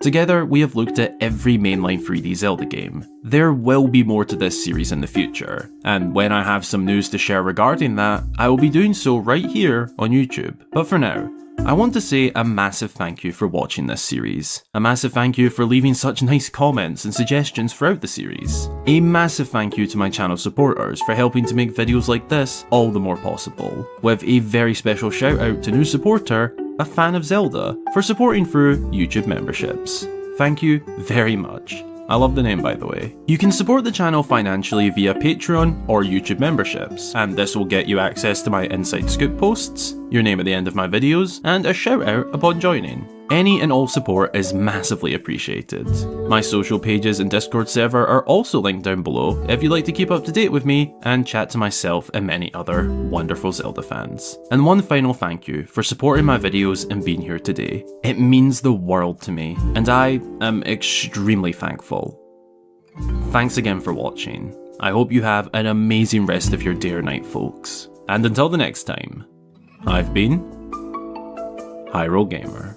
Together, we have looked at every mainline 3D Zelda game. There will be more to this series in the future, and when I have some news to share regarding that, I will be doing so right here on YouTube. But for now, I want to say a massive thank you for watching this series. A massive thank you for leaving such nice comments and suggestions throughout the series. A massive thank you to my channel supporters for helping to make videos like this all the more possible. With a very special shout out to new supporter, a fan of Zelda, for supporting through YouTube memberships. Thank you very much. I love the name, by the way. You can support the channel financially via Patreon or YouTube memberships, and this will get you access to my inside scoop posts, your name at the end of my videos, and a shout out upon joining. Any and all support is massively appreciated. My social pages and Discord server are also linked down below if you'd like to keep up to date with me and chat to myself and many other wonderful Zelda fans. And one final thank you for supporting my videos and being here today. It means the world to me, and I am extremely thankful. Thanks again for watching. I hope you have an amazing rest of your day or night, folks. And until the next time, I've been Hyrule Gamer.